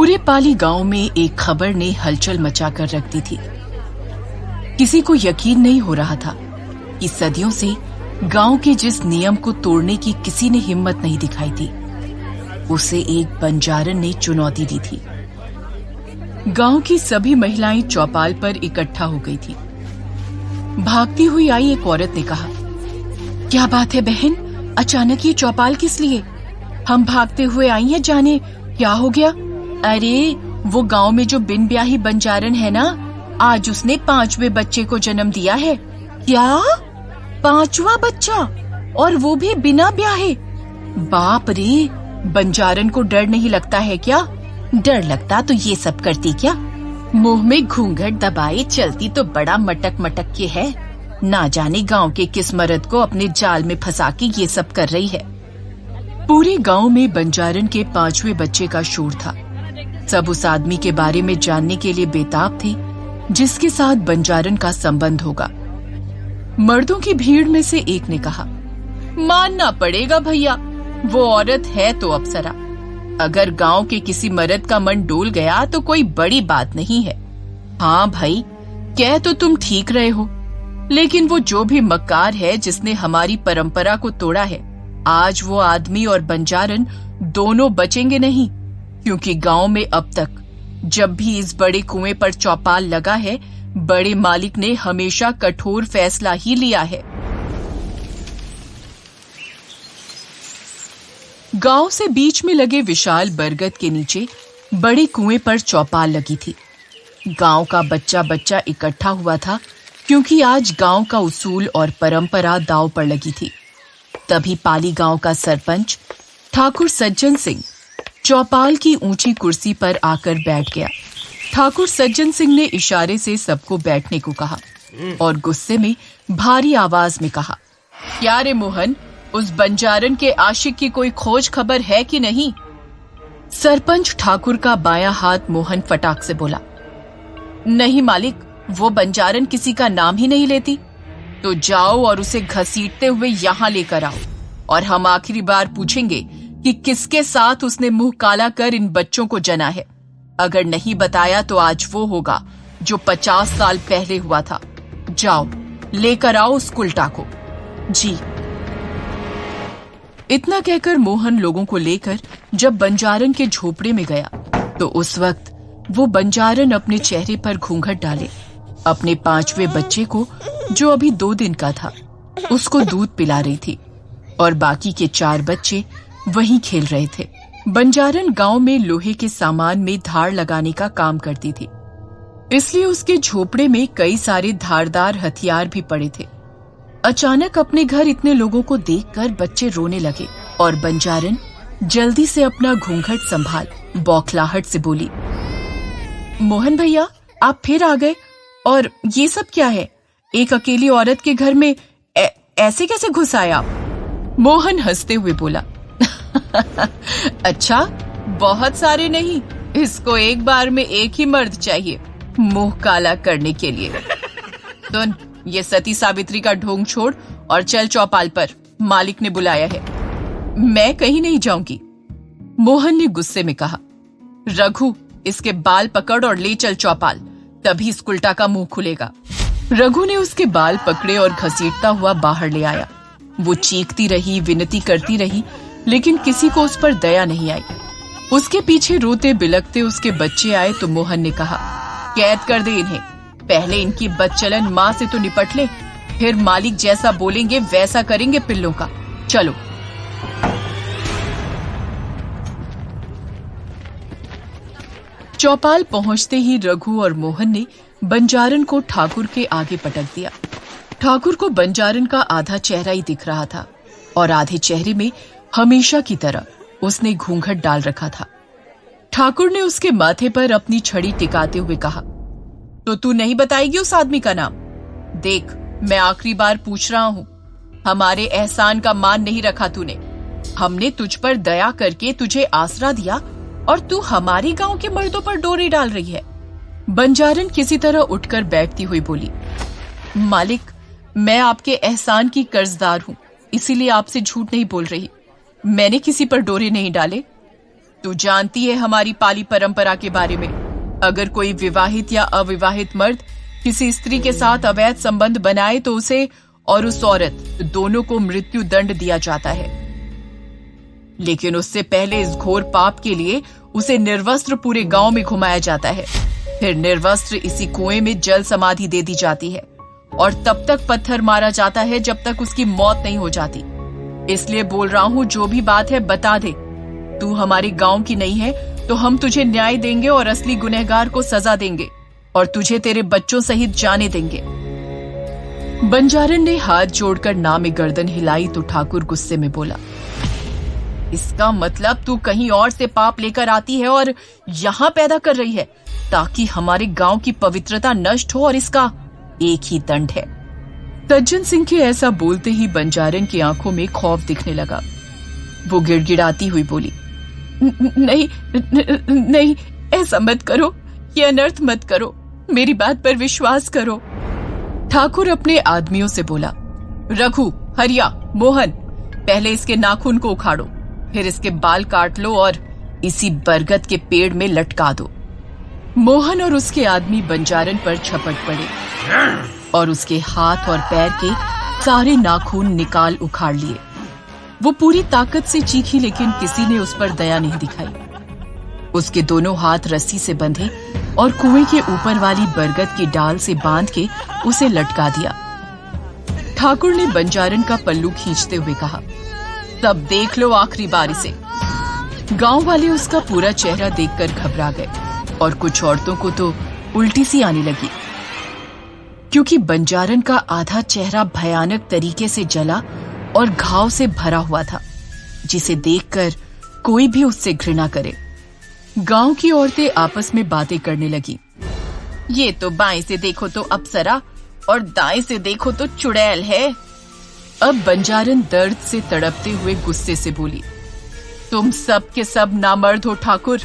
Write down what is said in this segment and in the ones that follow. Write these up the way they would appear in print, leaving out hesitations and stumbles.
पूरे पाली गांव में एक खबर ने हलचल मचाकर रख दी थी। किसी को यकीन नहीं हो रहा था कि सदियों से गांव के जिस नियम को तोड़ने की किसी ने हिम्मत नहीं दिखाई थी, उसे एक बंजारन ने चुनौती दी थी। गांव की सभी महिलाएं चौपाल पर इकट्ठा हो गई थी। भागती हुई आई एक औरत ने कहा, क्या बात है बहन, अचानक ये चौपाल किस लिए? हम भागते हुए आई हैं, जाने क्या हो गया? अरे वो गांव में जो बिन ब्याही बंजारन है ना, आज उसने 5वें बच्चे को जन्म दिया है। क्या? 5वां बच्चा, और वो भी बिना ब्याहे? बाप रे, बंजारन को डर नहीं लगता है क्या? डर लगता तो ये सब करती क्या? मुंह में घूंघट दबाए चलती तो बड़ा मटक मटक के है। ना जाने गांव के किस मर्द को अपने जाल में फंसा के ये सब कर रही है। पूरे गांव में बंजारन के 5वें बच्चे का शोर था। सब उस आदमी के बारे में जानने के लिए बेताब थे जिसके साथ बंजारन का संबंध होगा। मर्दों की भीड़ में से एक ने कहा, मानना पड़ेगा भैया, वो औरत है तो अप्सरा। अगर गांव के किसी मर्द का मन डोल गया तो कोई बड़ी बात नहीं है। हाँ भाई, कह तो तुम ठीक रहे हो, लेकिन वो जो भी मक्कार है जिसने हमारी परंपरा को तोड़ा है, आज वो आदमी और बंजारन दोनों बचेंगे नहीं, क्योंकि गांव में अब तक जब भी इस बड़े कुएं पर चौपाल लगा है, बड़े मालिक ने हमेशा कठोर फैसला ही लिया है। गांव से बीच में लगे विशाल बरगद के नीचे बड़े कुएं पर चौपाल लगी थी। गांव का बच्चा बच्चा इकट्ठा हुआ था, क्योंकि आज गांव का उसूल और परंपरा दांव पर लगी थी। तभी पाली गांव का सरपंच ठाकुर सज्जन सिंह चौपाल की ऊंची कुर्सी पर आकर बैठ गया। ठाकुर सज्जन सिंह ने इशारे से सबको बैठने को कहा और गुस्से में भारी आवाज में कहा, क्या रे मोहन, उस बंजारन के आशिक की कोई खोज खबर है कि नहीं? सरपंच ठाकुर का बायां हाथ मोहन फटाक से बोला, नहीं मालिक, वो बंजारन किसी का नाम ही नहीं लेती। तो जाओ और उसे घसीटते हुए यहाँ लेकर आओ, और हम आखिरी बार पूछेंगे कि किसके साथ उसने मुंह काला कर इन बच्चों को जना है। अगर नहीं बताया तो आज वो होगा जो 50 साल पहले हुआ था। जाओ, लेकर आओ उस कुलटा को। जी। इतना कहकर मोहन लोगों को लेकर जब बंजारन के झोपड़े में गया, तो उस वक्त वो बंजारन अपने चेहरे पर घूंघट डाले अपने 5वें बच्चे को, जो अभी 2 दिन का था, उसको दूध पिला रही थी, और बाकी के 4 बच्चे वहीं खेल रहे थे। बंजारन गांव में लोहे के सामान में धार लगाने का काम करती थी, इसलिए उसके झोपड़े में कई सारे धारदार हथियार भी पड़े थे। अचानक अपने घर इतने लोगों को देखकर बच्चे रोने लगे, और बंजारन जल्दी से अपना घूंघट संभाल बौखलाहट से बोली, मोहन भैया, आप फिर आ गए, और ये सब क्या है? एक अकेली औरत के घर में ऐसे कैसे घुस आए आप? मोहन हंसते हुए बोला, अच्छा, बहुत सारे नहीं, इसको एक बार में एक ही मर्द चाहिए मुंह काला करने के लिए। सुन, ये सती सावित्री का ढोंग छोड़ और चल चौपाल पर, मालिक ने बुलाया है। मैं कहीं नहीं जाऊंगी, मोहन ने गुस्से में कहा। रघु, इसके बाल पकड़ और ले चल चौपाल, तभी इस कुलटा का मुंह खुलेगा। रघु ने उसके बाल पकड़े और घसीटता हुआ बाहर ले आया। वो चीखती रही, विनती करती रही, लेकिन किसी को उस पर दया नहीं आई। उसके पीछे रोते बिलखते उसके बच्चे आए तो मोहन ने कहा, कैद कर दे इन्हें, पहले इनकी बदचलन माँ से तो निपट ले, फिर मालिक जैसा बोलेंगे वैसा करेंगे पिल्लों का। चलो। चौपाल पहुंचते ही रघु और मोहन ने बंजारन को ठाकुर के आगे पटक दिया। ठाकुर को बंजारन का आधा चेहरा ही दिख रहा था, और आधे चेहरे में हमेशा की तरह उसने घूंघट डाल रखा था। ठाकुर ने उसके माथे पर अपनी छड़ी टिकाते हुए कहा, तो तू नहीं बताएगी उस आदमी का नाम? देख, मैं आखिरी बार पूछ रहा हूँ, हमारे एहसान का मान नहीं रखा तूने। हमने तुझ पर दया करके तुझे आसरा दिया, और तू हमारे गांव के मर्दों पर डोरी डाल रही है। बंजारन किसी तरह उठकर बैठती हुई बोली, मालिक, मैं आपके एहसान की कर्जदार हूँ, इसीलिए आपसे झूठ नहीं बोल रही। मैंने किसी पर डोरे नहीं डाले। तू जानती है हमारी पाली परंपरा के बारे में। अगर कोई विवाहित या अविवाहित मर्द किसी स्त्री के साथ अवैध संबंध बनाए तो उसे और उस औरत दोनों को मृत्यु दंड दिया जाता है। लेकिन उससे पहले इस घोर पाप के लिए उसे निर्वस्त्र पूरे गांव में घुमाया जाता है। फिर निर्वस्त्र इसी कुएं में जल समाधि दे दी जाती है और तब तक पत्थर मारा जाता है जब तक उसकी मौत नहीं हो जाती। इसलिए बोल रहा हूं, जो भी बात है बता दे। तू हमारे गांव की नहीं है तो हम तुझे न्याय देंगे और असली गुनहगार को सजा देंगे और तुझे तेरे बच्चों सहित जाने देंगे। बंजारन ने हाथ जोड़कर ना में गर्दन हिलाई तो ठाकुर गुस्से में बोला, इसका मतलब तू कहीं और से पाप लेकर आती है और यहाँ पैदा कर रही है ताकि हमारे गांव की पवित्रता नष्ट हो, और इसका एक ही दंड है। सज्जन सिंह के ऐसा बोलते ही बंजारन की आंखों में खौफ दिखने लगा। वो गिड़गिड़ाती हुई बोली, नहीं नहीं, ऐसा मत करो, ये अनर्थ मत करो, मेरी बात पर विश्वास करो। ठाकुर अपने आदमियों से बोला, रघु, हरिया, मोहन, पहले इसके नाखून को उखाड़ो, फिर इसके बाल काट लो और इसी बरगद के पेड़ में लटका दो। मोहन और उसके आदमी बंजारन पर झपट पड़े और उसके हाथ और पैर के सारे नाखून निकाल उखाड़ लिए। वो पूरी ताकत से चीखी लेकिन किसी ने उस पर दया नहीं दिखाई। उसके दोनों हाथ रस्सी से बंधे और कुएं के ऊपर वाली बरगद की डाल से बांध के उसे लटका दिया। ठाकुर ने बंजारन का पल्लू खींचते हुए कहा, तब देख लो आखिरी बार इसे। गांव वाले उसका पूरा चेहरा देखकर घबरा गए और कुछ औरतों को तो उल्टी सी आने लगी, क्योंकि बंजारन का आधा चेहरा भयानक तरीके से जला और घाव से भरा हुआ था, जिसे देखकर कोई भी उससे घृणा करे। गांव की औरतें आपस में बातें करने लगी। ये तो बाएं से देखो तो अप्सरा और दाएं से देखो तो चुड़ैल है। अब बंजारन दर्द से तड़पते हुए गुस्से से बोली, तुम सब के सब नामर्द हो ठाकुर।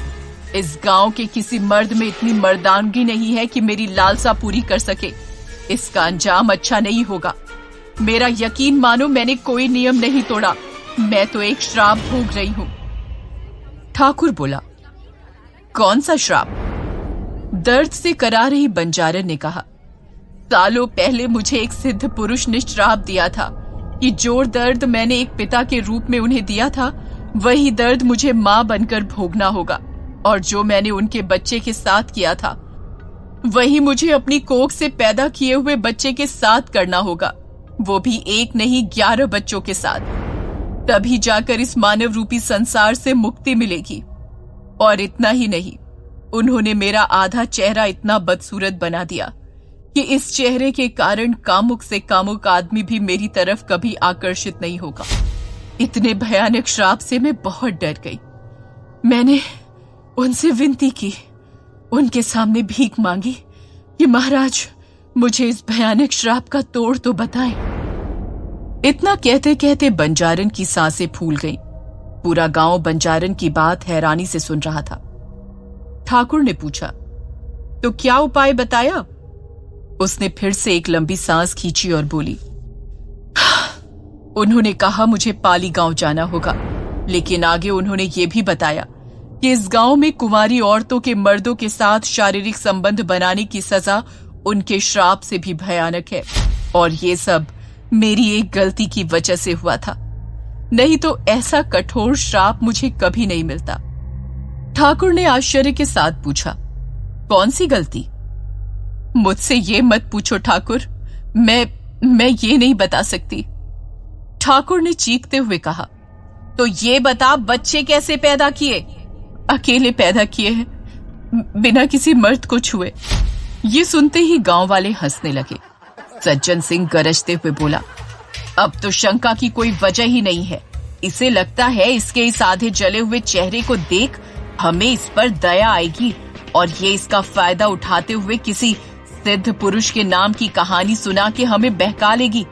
इस गांव के किसी मर्द में इतनी मर्दानगी नहीं है कि मेरी लालसा पूरी कर सके। इसका अंजाम अच्छा नहीं होगा। मेरा यकीन मानो, मैंने कोई नियम नहीं तोड़ा, मैं तो एक श्राप भोग रही हूं। ठाकुर बोला, कौन सा श्राप? दर्द से करा रही बंजारन ने कहा, सालों पहले मुझे एक सिद्ध पुरुष ने श्राप दिया था कि जो दर्द मैंने एक पिता के रूप में उन्हें दिया था, वही दर्द मुझे मां बनकर भोगना होगा, और जो मैंने उनके बच्चे के साथ किया था वही मुझे अपनी कोख से पैदा किए हुए बच्चे के साथ करना होगा, वो भी एक नहीं 11 बच्चों के साथ। तभी जाकर इस मानव रूपी संसार से मुक्ति मिलेगी। और इतना ही नहीं, उन्होंने मेरा आधा चेहरा इतना बदसूरत बना दिया कि इस चेहरे के कारण कामुक से कामुक आदमी भी मेरी तरफ कभी आकर्षित नहीं होगा। इतने भयानक श्राप से मैं बहुत डर गई। मैंने उनसे विनती की, उनके सामने भीख मांगी कि महाराज मुझे इस भयानक श्राप का तोड़ तो बताएं। इतना कहते कहते बंजारन की सांसें फूल गईं। पूरा गांव बंजारन की बात हैरानी से सुन रहा था। ठाकुर ने पूछा, तो क्या उपाय बताया? उसने फिर से एक लंबी सांस खींची और बोली, उन्होंने कहा मुझे पाली गांव जाना होगा, लेकिन आगे उन्होंने ये भी बताया कि इस गांव में कुंवारी औरतों के मर्दों के साथ शारीरिक संबंध बनाने की सजा उनके श्राप से भी भयानक है, और ये सब मेरी एक गलती की वजह से हुआ था, नहीं तो ऐसा कठोर श्राप मुझे कभी नहीं मिलता। ठाकुर ने आश्चर्य के साथ पूछा, कौन सी गलती? मुझसे ये मत पूछो ठाकुर, मैं ये नहीं बता सकती। ठाकुर ने चीखते हुए कहा, तो ये बता, बच्चे कैसे पैदा किए? अकेले पैदा किए हैं, बिना किसी मर्द को छुए। ये सुनते ही गांव वाले हंसने लगे। सज्जन सिंह गरजते हुए बोला, अब तो शंका की कोई वजह ही नहीं है। इसे लगता है इसके इस आधे जले हुए चेहरे को देख हमें इस पर दया आएगी और ये इसका फायदा उठाते हुए किसी सिद्ध पुरुष के नाम की कहानी सुना के हमें बहका लेगी।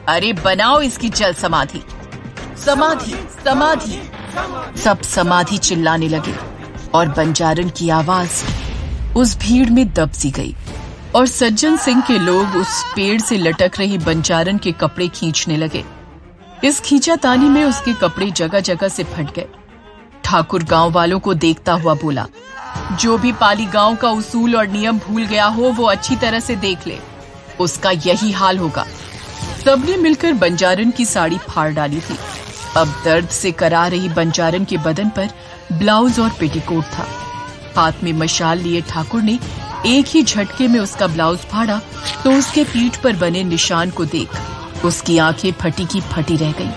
अरे बनाओ इसकी जल समाधि। समाधि समाधि। सब समाधि चिल्लाने लगे और बंजारन की आवाज उस भीड़ में दब सी गई और सज्जन सिंह के लोग उस पेड़ से लटक रही बंजारन के कपड़े खींचने लगे। इस खींचातानी में उसके कपड़े जगह जगह से फट गए। ठाकुर गांव वालों को देखता हुआ बोला, जो भी पाली गांव का उसूल और नियम भूल गया हो वो अच्छी तरह से देख ले, उसका यही हाल होगा। सबने मिलकर बंजारन की साड़ी फाड़ डाली थी। अब दर्द से करा रही बंजारन के बदन पर ब्लाउज और पेटीकोट था। हाथ में मशाल लिए ठाकुर ने एक ही झटके में उसका ब्लाउज फाड़ा तो उसके पीठ पर बने निशान को देख उसकी आंखें फटी की फटी रह गईं।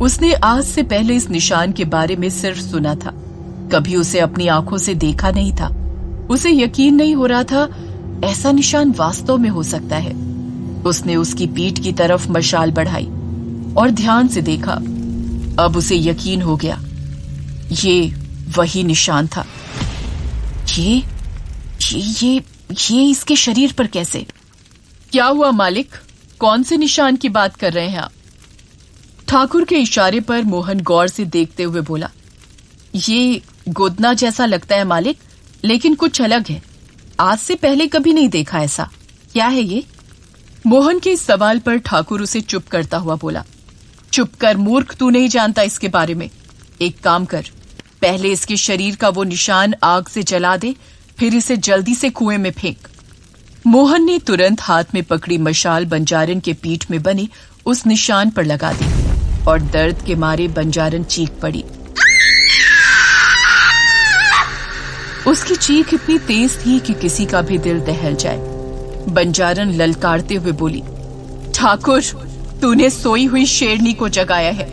उसने आज से पहले इस निशान के बारे में सिर्फ सुना था, कभी उसे अपनी आंखों से देखा नहीं था। उसे यकीन नहीं हो रहा था ऐसा निशान वास्तव में हो सकता है। उसने उसकी पीठ की तरफ मशाल बढ़ाई और ध्यान से देखा। अब उसे यकीन हो गया, ये वही निशान था। ये इसके शरीर पर कैसे? क्या हुआ मालिक, कौन से निशान की बात कर रहे हैं आप? ठाकुर के इशारे पर मोहन गौर से देखते हुए बोला, ये गोदना जैसा लगता है मालिक, लेकिन कुछ अलग है। आज से पहले कभी नहीं देखा ऐसा। क्या है ये? मोहन के इस सवाल पर ठाकुर उसे चुप करता हुआ बोला, चुप कर मूर्ख, तू नहीं जानता इसके बारे में। एक काम कर, पहले इसके शरीर का वो निशान आग से जला दे, फिर इसे जल्दी से कुएं में फेंक। मोहन ने तुरंत हाथ में पकड़ी मशाल बंजारन के पीठ में बने उस निशान पर लगा दी और दर्द के मारे बंजारन चीख पड़ी। उसकी चीख इतनी तेज थी कि किसी का भी दिल दहल जाए। बंजारन ललकारते हुए बोली, ठाकुर, तूने सोई हुई शेरनी को जगाया है।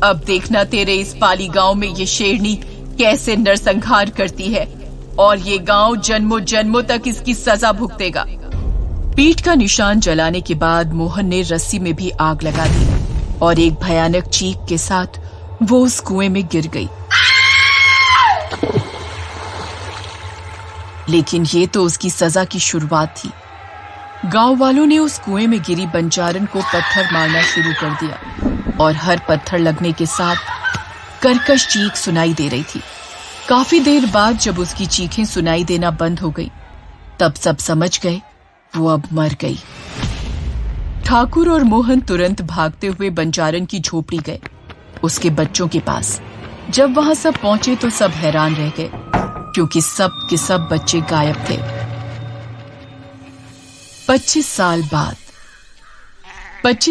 अब देखना तेरे इस पाली गांव में ये शेरनी कैसे नरसंहार करती है और ये गांव जन्मों जन्मों तक इसकी सजा भुगतेगा। पीठ का निशान जलाने के बाद मोहन ने रस्सी में भी आग लगा दी और एक भयानक चीख के साथ वो उस कुएं में गिर गई। लेकिन ये तो उसकी सजा की शुरुआत थी। गांव वालों ने उस कुएं में गिरी बंजारन को पत्थर मारना शुरू कर दिया और हर पत्थर लगने के साथ कर्कश चीख सुनाई दे रही थी। काफी देर बाद जब उसकी चीखें सुनाई देना बंद हो गई, तब सब समझ गए वो अब मर गई। ठाकुर और मोहन तुरंत भागते हुए बंजारन की झोपड़ी गए, उसके बच्चों के पास। जब वहां सब पहुंचे तो सब हैरान रह गए, क्योंकि सब के सब बच्चे गायब थे। 25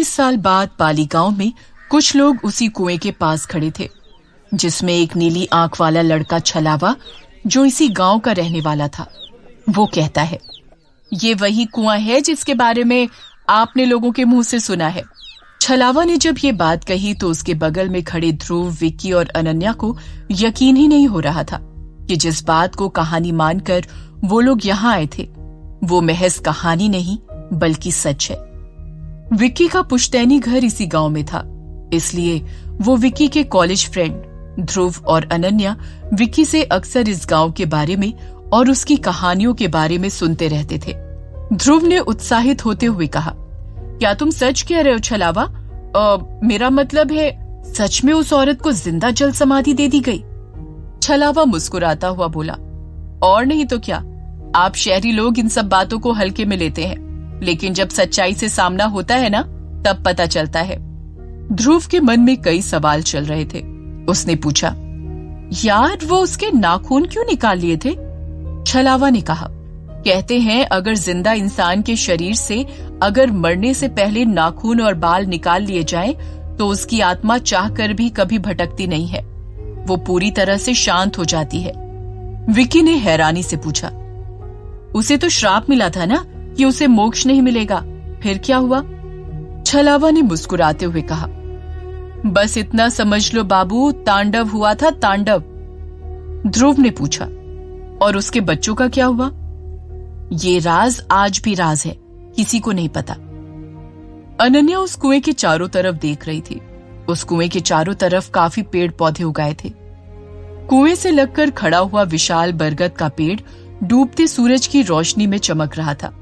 साल बाद पाली गांव में कुछ लोग उसी कुएं के पास खड़े थे, जिसमें एक नीली आंख वाला लड़का छलावा, जो इसी गांव का रहने वाला था। वो कहता है, ये वही कुआं है जिसके बारे में आपने लोगों के मुंह से सुना है। छलावा ने जब ये बात कही तो उसके बगल में खड़े ध्रुव, विक्की और अनन्या को यकीन ही नहीं हो रहा था कि जिस बात को कहानी मानकर वो लोग यहाँ आए थे वो महज कहानी नहीं बल्कि सच है। विक्की का पुश्तैनी घर इसी गांव में था, इसलिए वो विक्की के कॉलेज फ्रेंड ध्रुव और अनन्या विक्की से अक्सर इस गांव के बारे में और उसकी कहानियों के बारे में सुनते रहते थे। ध्रुव ने उत्साहित होते हुए कहा, क्या तुम सच कह रहे हो छलावा? मेरा मतलब है सच में उस औरत को जिंदा जल समाधि दे दी गई? छलावा मुस्कुराता हुआ बोला, और नहीं तो क्या, आप शहरी लोग इन सब बातों को हल्के में लेते हैं, लेकिन जब सच्चाई से सामना होता है ना, तब पता चलता है। ध्रुव के मन में कई सवाल चल रहे थे। उसने पूछा, यार वो उसके नाखून क्यों निकाल लिए थे? छलावा ने कहा, कहते हैं अगर जिंदा इंसान के शरीर से अगर मरने से पहले नाखून और बाल निकाल लिए जाएं, तो उसकी आत्मा चाहकर भी कभी भटकती नहीं है, वो पूरी तरह से शांत हो जाती है। विक्की ने हैरानी से पूछा, उसे तो श्राप मिला था ना कि उसे मोक्ष नहीं मिलेगा, फिर क्या हुआ? छलावा ने मुस्कुराते हुए कहा, बस इतना समझ लो बाबू, तांडव हुआ था, तांडव। ध्रुव ने पूछा, और उसके बच्चों का क्या हुआ? ये राज आज भी राज है, किसी को नहीं पता। अनन्या उस कुएं के चारों तरफ देख रही थी। उस कुएं के चारों तरफ काफी पेड़ पौधे उगाए थे। कुएं से लगकर खड़ा हुआ विशाल बरगद का पेड़ डूबते सूरज की रोशनी में चमक रहा था।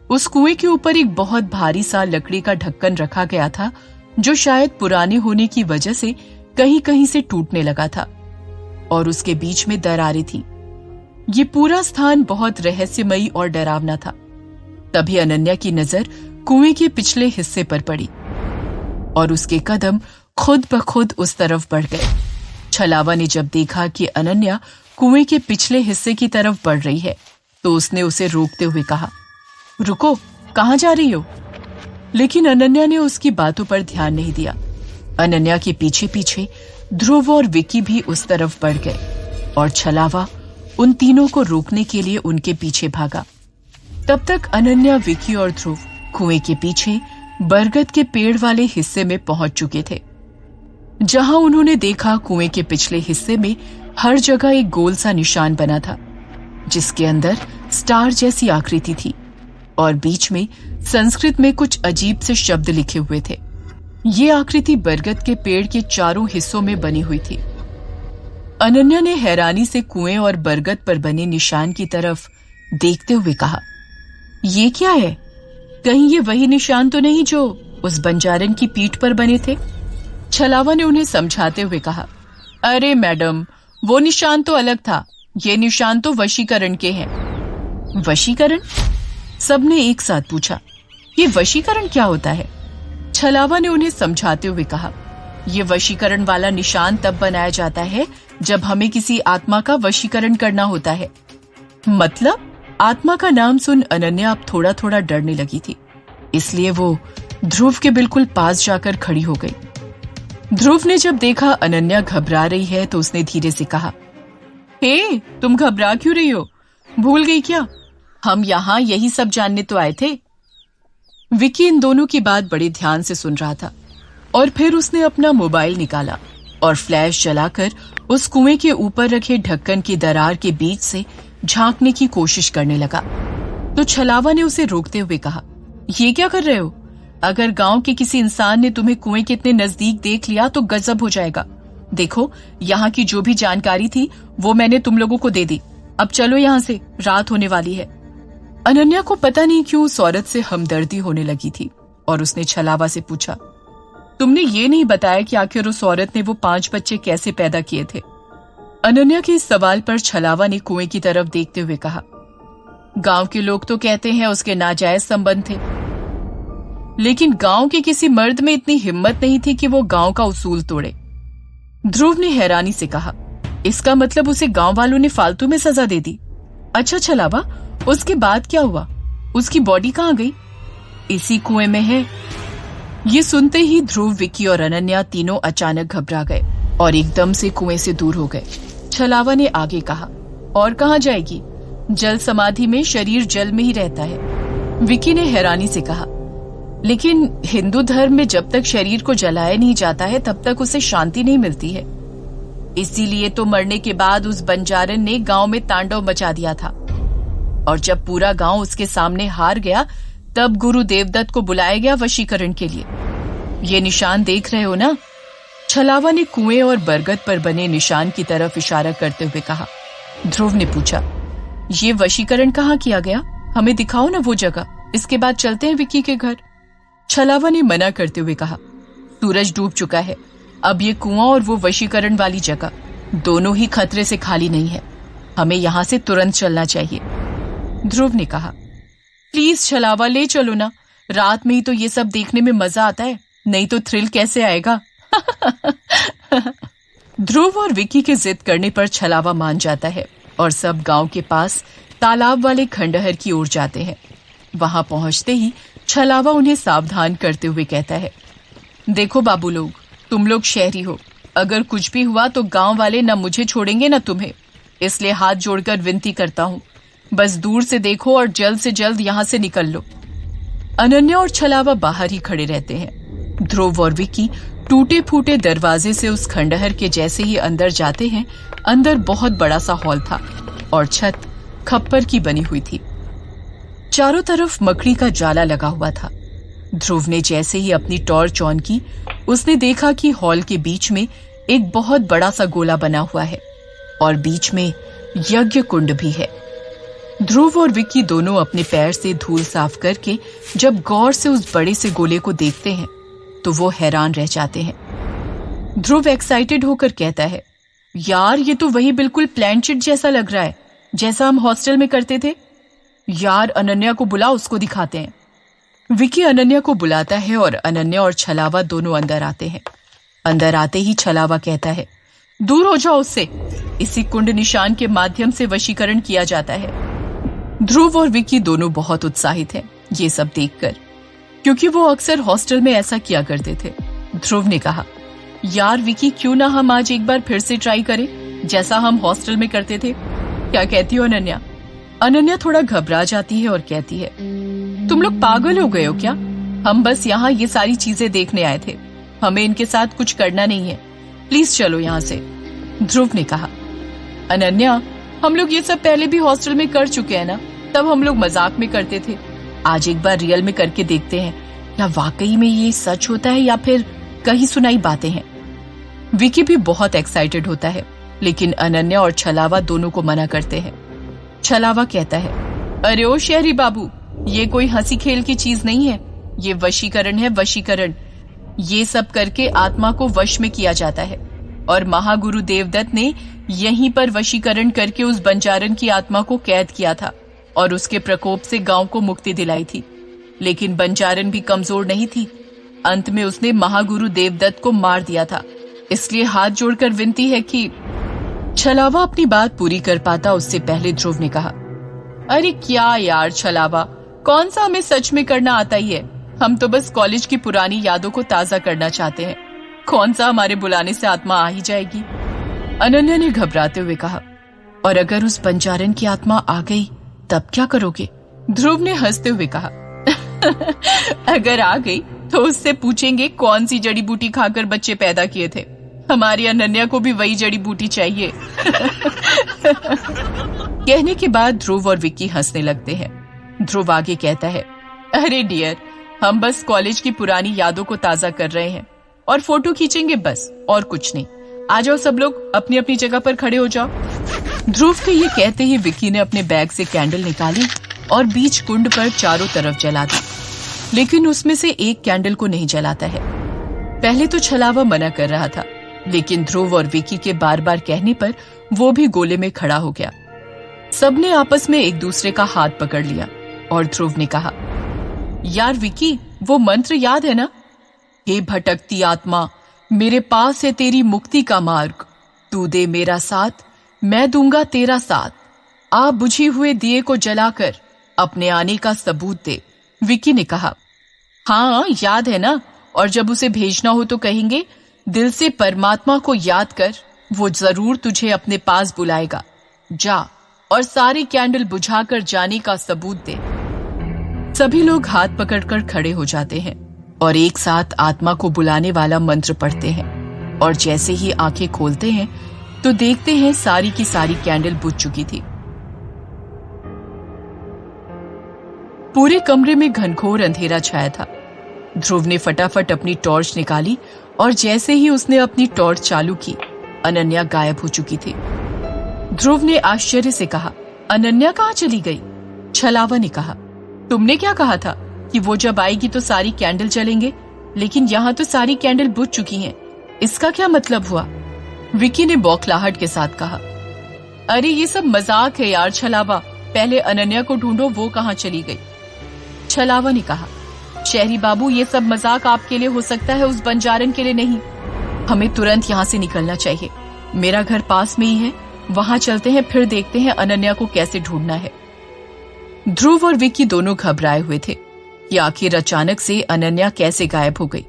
उस कुएं के ऊपर एक बहुत भारी सा लकड़ी का ढक्कन रखा गया था, जो शायद पुराने होने की वजह से कहीं कहीं से टूटने लगा था, और उसके बीच में दरारें थी। ये पूरा स्थान बहुत रहस्यमयी और डरावना था। तभी अनन्या की नजर कुएं के पिछले हिस्से पर पड़ी और उसके कदम खुद ब खुद उस तरफ बढ़ गए। छलावा ने जब देखा कि अनन्या कुएं के पिछले हिस्से की तरफ बढ़ रही है तो उसने उसे रोकते हुए कहा, रुको, कहाँ जा रही हो? लेकिन अनन्या ने उसकी बातों पर ध्यान नहीं दिया। अनन्या के पीछे पीछे ध्रुव और विक्की भी उस तरफ बढ़ गए और छलावा उन तीनों को रोकने के लिए उनके पीछे भागा। तब तक अनन्या, विक्की और ध्रुव कुएं के पीछे बरगद के पेड़ वाले हिस्से में पहुंच चुके थे, जहां उन्होंने देखा कुएं के पिछले हिस्से में हर जगह एक गोल सा निशान बना था, जिसके अंदर स्टार जैसी आकृति थी और बीच में संस्कृत में कुछ अजीब से शब्द लिखे हुए थे। ये आकृति बरगद के पेड़ के चारों हिस्सों में बनी हुई थी। अनन्या ने हैरानी से कुएं और बरगद पर बने निशान की तरफ देखते हुए कहा, ये क्या है? कहीं ये वही निशान तो नहीं जो उस बंजारन की पीठ पर बने थे? छलावा ने उन्हें समझाते हुए कहा, अरे मैडम, वो निशान तो अलग था, ये निशान तो वशीकरण के हैं। वशीकरण? सबने एक साथ पूछा, ये वशीकरण क्या होता है? छलावा ने उन्हें समझाते हुए कहा, ये वशीकरण वाला निशान तब बनाया जाता है जब हमें किसी आत्मा का वशीकरण करना होता है। मतलब? आत्मा का नाम सुन अनन्या अब थोड़ा थोड़ा डरने लगी थी, इसलिए वो ध्रुव के बिल्कुल पास जाकर खड़ी हो गई। ध्रुव ने जब देखा अनन्या घबरा रही है तो उसने धीरे से कहा, हे, तुम घबरा क्यों रही हो? भूल गई क्या? हम यहाँ यही सब जानने तो आए थे। विक्की इन दोनों की बात बड़े ध्यान से सुन रहा था और फिर उसने अपना मोबाइल निकाला और फ्लैश जलाकर उस कुएं के ऊपर रखे ढक्कन की दरार के बीच से झांकने की कोशिश करने लगा। तो छलावा ने उसे रोकते हुए कहा, ये क्या कर रहे हो? अगर गांव के किसी इंसान ने तुम्हें कुएं के इतने नजदीक देख लिया तो गजब हो जाएगा। देखो, यहाँ की जो भी जानकारी थी वो मैंने तुम लोगों को दे दी। अब चलो यहाँ से, रात होने वाली है। अनन्या को पता नहीं क्यों उस औरत से हमदर्दी होने लगी थी और उसने छलावा से पूछा, तुमने ये नहीं बताया कि आखिर उस औरत ने वो 5 बच्चे कैसे पैदा किए थे? अनन्या के इस सवाल पर छलावा ने कुएं की तरफ देखते हुए कहा, गांव के लोग तो कहते हैं उसके नाजायज संबंध थे, लेकिन गांव के किसी मर्द में इतनी हिम्मत नहीं थी कि वो गांव का उसूल तोड़े। ध्रुव ने हैरानी से कहा, इसका मतलब उसे गांव वालों ने फालतू में सजा दे दी? अच्छा छलावा, उसके बाद क्या हुआ? उसकी बॉडी कहाँ गई? इसी कुएं में है। ये सुनते ही ध्रुव, विक्की और अनन्या तीनों अचानक घबरा गए और एकदम से कुएं से दूर हो गए। छलावा ने आगे कहा, और कहाँ जाएगी? जल समाधि में शरीर जल में ही रहता है। विक्की ने हैरानी से कहा, लेकिन हिंदू धर्म में जब तक शरीर को जलाया नहीं जाता है तब तक उसे शांति नहीं मिलती है। इसीलिए तो मरने के बाद उस बंजारन ने गांव में तांडव मचा दिया था और जब पूरा गांव उसके सामने हार गया तब गुरु देवदत्त को बुलाया गया वशीकरण के लिए। ये निशान देख रहे हो ना? छलावा ने कुएं और बरगद पर बने निशान की तरफ इशारा करते हुए कहा। ध्रुव ने पूछा, ये वशीकरण कहाँ किया गया? हमें दिखाओ ना वो जगह, इसके बाद चलते हैं विक्की के घर। छलावा ने मना करते हुए कहा, सूरज डूब चुका है, अब ये कुआं और वो वशीकरण वाली जगह दोनों ही खतरे से खाली नहीं है, हमें यहाँ से तुरंत चलना चाहिए। ध्रुव ने कहा, प्लीज छलावा, ले चलो ना, रात में ही तो ये सब देखने में मजा आता है, नहीं तो थ्रिल कैसे आएगा? ध्रुव और विक्की के जिद करने पर छलावा मान जाता है और सब गांव के पास तालाब वाले खंडहर की ओर जाते हैं। वहां पहुंचते ही छलावा उन्हें सावधान करते हुए कहता है, देखो बाबू लोग, तुम लोग शहरी हो, अगर कुछ भी हुआ तो गांव वाले न मुझे छोड़ेंगे न तुम्हें, इसलिए हाथ जोड़कर विनती करता हूँ, बस दूर से देखो और जल्द से जल्द यहाँ से निकल लो। अनन्या और छलावा बाहर ही खड़े रहते हैं। ध्रुव और विक्की टूटे फूटे दरवाजे से उस खंडहर के जैसे ही अंदर जाते हैं। अंदर बहुत बड़ा सा हॉल था और छत खप्पर की बनी हुई थी। चारों तरफ मकड़ी का जाला लगा हुआ था। ध्रुव ने जैसे ही अपनी टॉर्च ऑन की, उसने देखा कि हॉल के बीच में एक बहुत बड़ा सा गोला बना हुआ है और बीच में यज्ञ कुंड भी है। ध्रुव और विक्की दोनों अपने पैर से धूल साफ करके जब गौर से उस बड़े से गोले को देखते हैं तो वो हैरान रह जाते हैं। ध्रुव एक्साइटेड होकर कहता है, यार ये तो वही बिल्कुल प्लान शीट जैसा लग रहा है जैसा हम हॉस्टल में करते थे। यार अनन्या को बुला, उसको दिखाते हैं। विकी अनन्या को बुलाता है और अनन्या और छलावा दोनों अंदर आते हैं। अंदर आते ही छलावा कहता है, दूर हो जाओ उससे। इसी कुंड निशान के माध्यम से वशीकरण किया जाता है। ध्रुव और विकी दोनों बहुत उत्साहित हैं ये सब देखकर, क्योंकि वो अक्सर हॉस्टल में ऐसा किया करते थे। ध्रुव ने कहा, यार विकी, क्यों ना हम आज एक बार फिर से ट्राई करें जैसा हम हॉस्टल में करते थे। क्या कहती हो अनन्या? अनन्या थोड़ा घबरा जाती है और कहती है, तुम लोग पागल हो गए हो क्या? हम बस यहाँ ये सारी चीजें देखने आए थे, हमें इनके साथ कुछ करना नहीं है। प्लीज चलो यहाँ से। ध्रुव ने कहा, अनन्या, हम लोग ये सब पहले भी हॉस्टल में कर चुके हैं ना, तब हम लोग मजाक में करते थे। आज एक बार रियल में करके देखते हैं, या वाकई में ये सच होता है या फिर कहीं सुनाई बातें हैं। विकी भी बहुत एक्साइटेड होता है, लेकिन अनन्या और छलावा दोनों को मना करते हैं। छलावा कहता है, अरे ओ शहरी बाबू, ये कोई हंसी खेल की चीज नहीं है, ये वशीकरण है, वशीकरण। ये सब करके आत्मा को वश में किया जाता है, और महागुरु देवदत्त ने यहीं पर वशीकरण करके उस बंजारन की आत्मा को कैद किया था और उसके प्रकोप से गांव को मुक्ति दिलाई थी। लेकिन बंजारन भी कमजोर नहीं थी, अंत में उसने महागुरु देवदत्त को मार दिया था। इसलिए हाथ जोड़कर विनती है कि। छलावा अपनी बात पूरी कर पाता उससे पहले ध्रुव ने कहा, अरे क्या यार छलावा, कौन सा हमें सच में करना आता ही है? हम तो बस कॉलेज की पुरानी यादों को ताजा करना चाहते हैं। कौन सा हमारे बुलाने से आत्मा आ ही जाएगी? अनन्या ने घबराते हुए कहा, और अगर उस बंजारन की आत्मा आ गई तब क्या करोगे? ध्रुव ने हंसते हुए कहा, अगर आ गई तो उससे पूछेंगे कौन सी जड़ी बूटी खाकर बच्चे पैदा किए थे। हमारी अनन्या को भी वही जड़ी बूटी चाहिए। कहने के बाद ध्रुव और विक्की हंसने लगते हैं। ध्रुव आगे कहता है, अरे डियर, हम बस कॉलेज की पुरानी यादों को ताजा कर रहे हैं और फोटो खींचेंगे बस, और कुछ नहीं। आ जाओ सब लोग, अपनी अपनी जगह पर खड़े हो जाओ। ध्रुव के ये कहते ही विक्की ने अपने बैग से कैंडल निकाली और बीच कुंड पर चारों तरफ जला दी, लेकिन उसमें से एक कैंडल को नहीं जलाता है। पहले तो छलावा मना कर रहा था, लेकिन ध्रुव और विक्की के बार बार कहने पर वो भी गोले में खड़ा हो गया। सबने आपस में एक दूसरे का हाथ पकड़ लिया और ध्रुव ने कहा, यार विक्की, वो मंत्र याद है ना? हे भटकती आत्मा, मेरे पास है तेरी मुक्ति का मार्ग। तू दे मेरा साथ, मैं दूंगा तेरा साथ। आ बुझी हुए दिए को जलाकर अपने आने का सबूत दे। विक्की ने कहा, हाँ याद है ना, और जब उसे भेजना हो तो कहेंगे, दिल से परमात्मा को याद कर, वो जरूर तुझे अपने पास बुलाएगा। जा और सारी कैंडल बुझाकर जाने का सबूत दे। सभी लोग हाथ पकड़कर खड़े हो जाते हैं और एक साथ आत्मा को बुलाने वाला मंत्र पढ़ते हैं, और जैसे ही आंखें खोलते हैं तो देखते हैं सारी की सारी कैंडल बुझ चुकी थी। पूरे कमरे में घनघोर अंधेरा छाया था। ध्रुव ने फटाफट अपनी टॉर्च निकाली और जैसे ही उसने अपनी टॉर्च चालू की, अनन्या गायब हो चुकी थी। ध्रुव ने आश्चर्य से कहा, अनन्या कहाँ चली गई? छलावा ने कहा, तुमने क्या कहा था कि वो जब आएगी तो सारी कैंडल जलेंगे, लेकिन यहाँ तो सारी कैंडल बुझ चुकी हैं। इसका क्या मतलब हुआ? विकी ने बौखलाहट के साथ कहा, अरे ये सब मजाक है यार छलावा, पहले अनन्या को ढूंढो, वो कहाँ चली गई? छलावा ने कहा, शहरी बाबू, ये सब मजाक आपके लिए हो सकता है, उस बंजारन के लिए नहीं। हमें तुरंत यहाँ से निकलना चाहिए। मेरा घर पास में ही है, वहां चलते हैं, फिर देखते हैं अनन्या को कैसे ढूंढना है। ध्रुव और विक्की दोनों घबराए हुए थे कि आखिर अचानक से अनन्या कैसे गायब हो गई।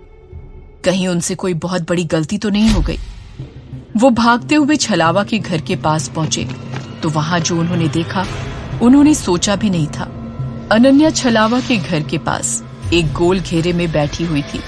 कहीं उनसे कोई बहुत बड़ी गलती तो नहीं हो गई। वो भागते हुए छलावा के घर के पास पहुंचे तो वहां जो उन्होंने देखा, उन्होंने सोचा भी नहीं था। अनन्या छलावा के घर के पास एक गोल घेरे में बैठी हुई थी।